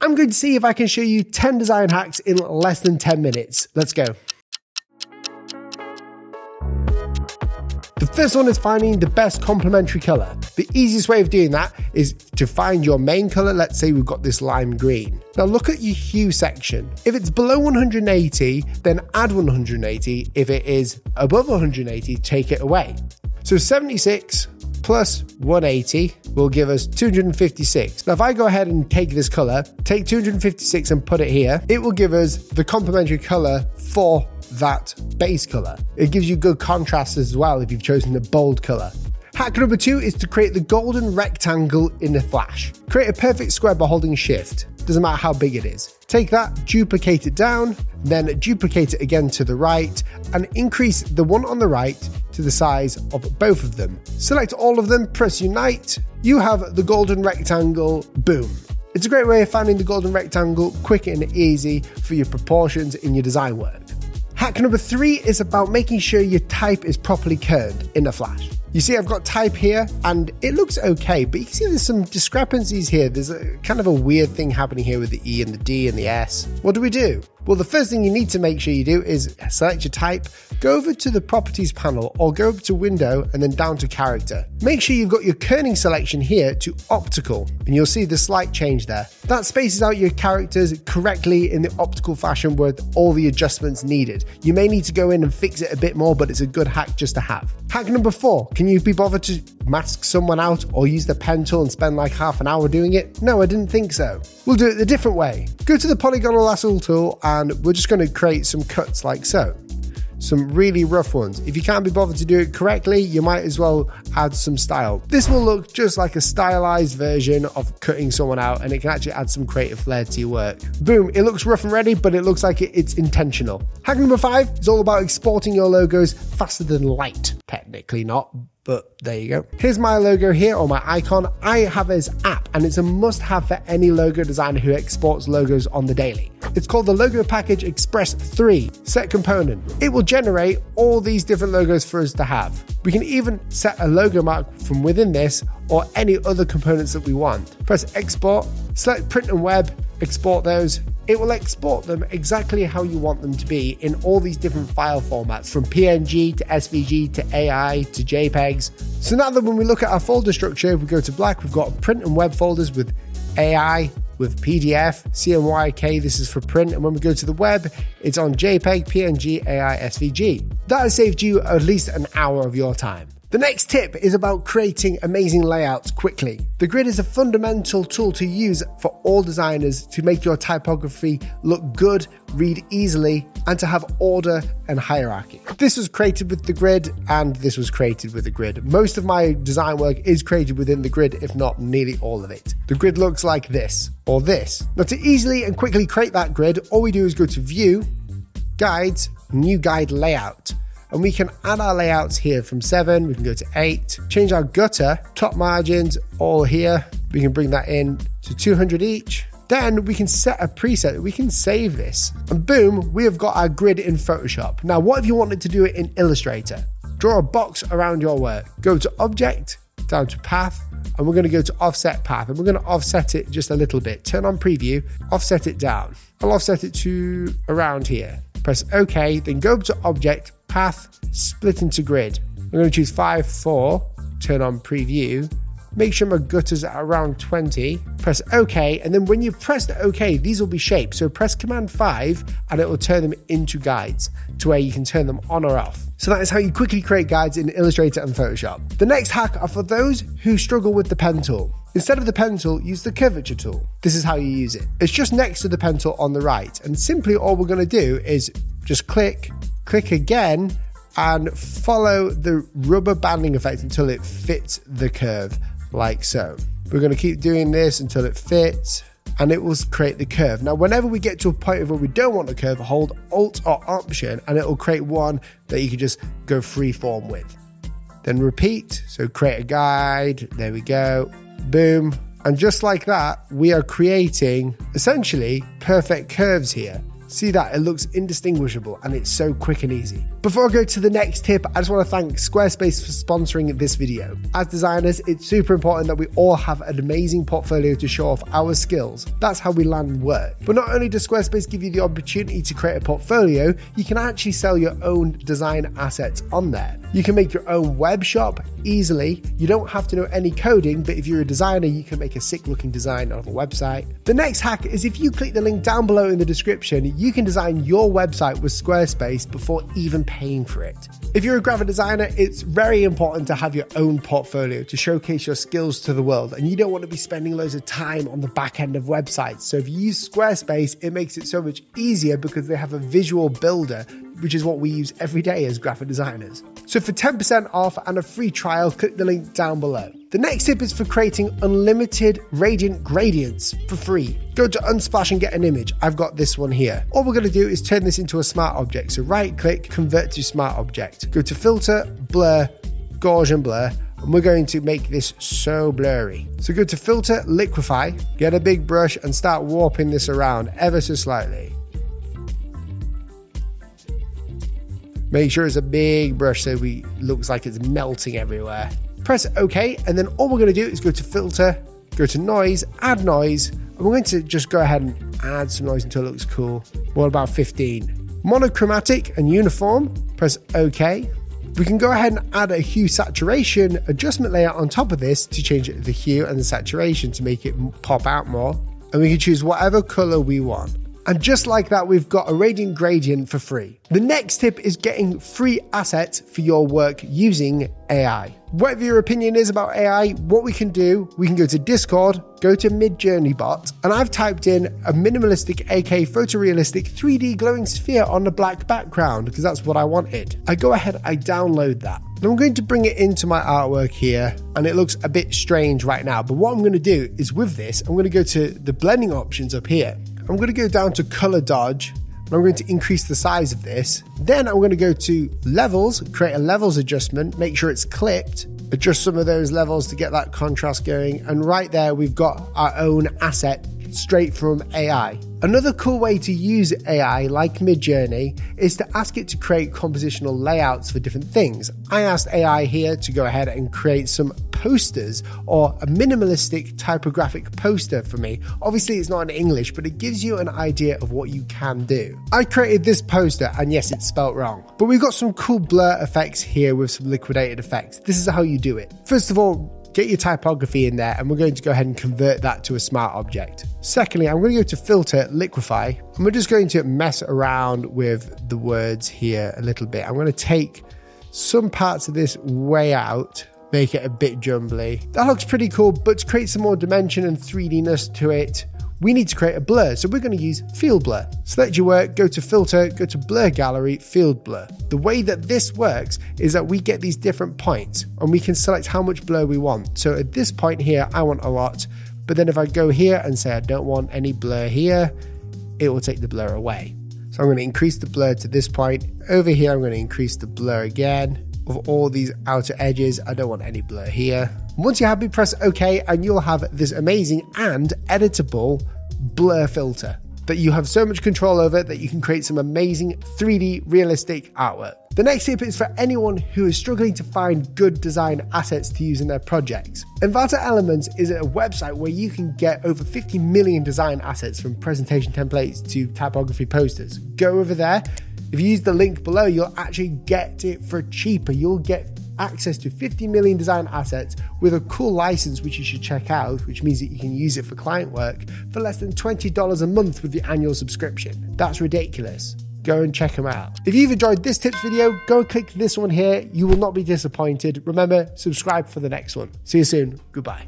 I'm going to see if I can show you 10 design hacks in less than 10 minutes. Let's go. The first one is finding the best complementary color. The easiest way of doing that is to find your main color. Let's say we've got this lime green. Now look at your hue section. If it's below 180, then add 180. If it is above 180, take it away. So 76 plus 180 will give us 256. Now if I go ahead and take this color, take 256 and put it here, it will give us the complementary color for that base color. It gives you good contrast as well if you've chosen a bold color. Hack number 2 is to create the golden rectangle in a flash. Create a perfect square by holding shift. Doesn't matter how big it is. Take that, duplicate it down, then duplicate it again to the right, and increase the one on the right to the size of both of them. Select all of them, press unite. You have the golden rectangle, boom. It's a great way of finding the golden rectangle, quick and easy for your proportions in your design work. Hack number 3 is about making sure your type is properly kerned in a flash. You see I've got type here and it looks okay, but you can see there's some discrepancies here. There's a kind of a weird thing happening here with the E and the D and the S. What do? Well, the first thing you need to make sure you do is select your type, go over to the properties panel or go over to window and then down to character. Make sure you've got your kerning selection here to optical and you'll see the slight change there. That spaces out your characters correctly in the optical fashion with all the adjustments needed. You may need to go in and fix it a bit more, but it's a good hack just to have. Hack number 4, can you be bothered to mask someone out or use the pen tool and spend like half an hour doing it? No, I didn't think so. We'll do it the different way. Go to the Polygonal Lasso tool and we're just going to create some cuts like so. Some really rough ones. If you can't be bothered to do it correctly, you might as well add some style. This will look just like a stylized version of cutting someone out and it can actually add some creative flair to your work. Boom, it looks rough and ready, but it looks like it's intentional. Hack number 5 is all about exporting your logos faster than light. Technically not, but there you go. Here's my logo here, or my icon. I have this app and it's a must-have for any logo designer who exports logos on the daily. It's called the Logo Package Express 3 Set Component. It will generate all these different logos for us to have. We can even set a logo mark from within this or any other components that we want. Press export, select print and web, export those. It will export them exactly how you want them to be in all these different file formats, from PNG to SVG to AI to JPEGs. So now that when we look at our folder structure, we go to black, we've got print and web folders with AI, with PDF, CMYK, this is for print, and when we go to the web, it's on JPEG, PNG, AI, SVG. That has saved you at least an hour of your time. The next tip is about creating amazing layouts quickly. The grid is a fundamental tool to use for all designers to make your typography look good, read easily, and to have order and hierarchy. This was created with the grid, and this was created with the grid. Most of my design work is created within the grid, if not nearly all of it. The grid looks like this, or this. Now to easily and quickly create that grid, all we do is go to View, Guides, New Guide Layout. And we can add our layouts here from 7, we can go to 8, change our gutter, top margins, all here. We can bring that in to 200 each. Then we can set a preset, we can save this. And boom, we have got our grid in Photoshop. Now, what if you wanted to do it in Illustrator? Draw a box around your work. Go to Object, down to Path, and we're going to go to Offset Path. And we're going to offset it just a little bit. Turn on Preview, offset it down. I'll offset it to around here. Press OK, then go up to Object, Path, split into grid. I'm going to choose 5, 4, turn on preview, make sure my gutters are around 20, press OK, and then when you've pressed OK, these will be shaped. So press Command 5 and it will turn them into guides to where you can turn them on or off. So that is how you quickly create guides in Illustrator and Photoshop. The next hack are for those who struggle with the pen tool. Instead of the pen tool, use the Curvature tool. This is how you use it. It's just next to the pen tool on the right. And simply all we're going to do is just click again, and follow the rubber banding effect until it fits the curve, like so. We're going to keep doing this until it fits, and it will create the curve. Now, whenever we get to a point where we don't want a curve, hold Alt or Option, and it will create one that you can just go free form with. Then repeat, so create a guide, there we go, boom. And just like that, we are creating essentially perfect curves here. See that? It looks indistinguishable and it's so quick and easy. Before I go to the next tip, I just want to thank Squarespace for sponsoring this video. As designers, it's super important that we all have an amazing portfolio to show off our skills. That's how we land work. But not only does Squarespace give you the opportunity to create a portfolio, you can actually sell your own design assets on there. You can make your own web shop easily. You don't have to know any coding, but if you're a designer, you can make a sick looking design of a website. The next hack is if you click the link down below in the description, you can design your website with Squarespace before even paying for it. If you're a graphic designer, it's very important to have your own portfolio to showcase your skills to the world, and you don't want to be spending loads of time on the back end of websites. So if you use Squarespace, it makes it so much easier because they have a visual builder, which is what we use every day as graphic designers. So for 10% off and a free trial, click the link down below. The next tip is for creating unlimited radiant gradients for free. Go to Unsplash and get an image. I've got this one here. All we're going to do is turn this into a smart object. So right click, convert to smart object. Go to filter, blur, Gaussian blur, and we're going to make this so blurry. So go to filter, liquify, get a big brush and start warping this around ever so slightly. Make sure it's a big brush so it looks like it's melting everywhere. Press OK, and then all we're going to do is go to filter, go to noise, add noise, and we're going to just go ahead and add some noise until it looks cool. What about 15? Monochromatic and uniform, press OK. We can go ahead and add a hue saturation adjustment layer on top of this to change the hue and the saturation to make it pop out more. And we can choose whatever color we want. And just like that, we've got a radiant gradient for free. The next tip is getting free assets for your work using AI. Whatever your opinion is about AI, what we can do, we can go to Discord, go to Midjourney bot, and I've typed in a minimalistic, aka photorealistic 3D glowing sphere on a black background because that's what I wanted. I go ahead, I download that. Now I'm going to bring it into my artwork here, and it looks a bit strange right now, but what I'm going to do is with this, I'm going to go to the blending options up here. I'm going to go down to color dodge, and I'm going to increase the size of this. Then I'm going to go to levels, create a levels adjustment, make sure it's clipped, adjust some of those levels to get that contrast going. And right there, we've got our own asset straight from AI. Another cool way to use AI, like Midjourney, is to ask it to create compositional layouts for different things. I asked AI here to go ahead and create some posters or a minimalistic typographic poster for me. Obviously, it's not in English, but it gives you an idea of what you can do. I created this poster, and yes, it's spelt wrong, but we've got some cool blur effects here with some liquidated effects. This is how you do it. First of all, get your typography in there, and we're going to go ahead and convert that to a smart object. Secondly, I'm going to go to filter, liquify, and we're just going to mess around with the words here a little bit. I'm going to take some parts of this way out, make it a bit jumbly. That looks pretty cool, but to create some more dimension and 3D-ness to it, we need to create a blur. So we're going to use field blur. Select your work, go to filter, go to blur gallery, field blur. The way that this works is that we get these different points and we can select how much blur we want. So at this point here, I want a lot, but then if I go here and say I don't want any blur here, it will take the blur away. So I'm going to increase the blur to this point. Over here, I'm going to increase the blur again. Of all these outer edges, I don't want any blur here. Once you're happy, press OK, and you'll have this amazing and editable blur filter that you have so much control over that you can create some amazing 3D realistic artwork. The next tip is for anyone who is struggling to find good design assets to use in their projects. Envato Elements is a website where you can get over 50 million design assets, from presentation templates to typography posters. Go over there. If you use the link below, you'll actually get it for cheaper. You'll get access to 50 million design assets with a cool license, which you should check out, which means that you can use it for client work for less than $20 a month with the annual subscription. That's ridiculous. Go and check them out. If you've enjoyed this tips video, go and click this one here. You will not be disappointed. Remember, subscribe for the next one. See you soon. Goodbye.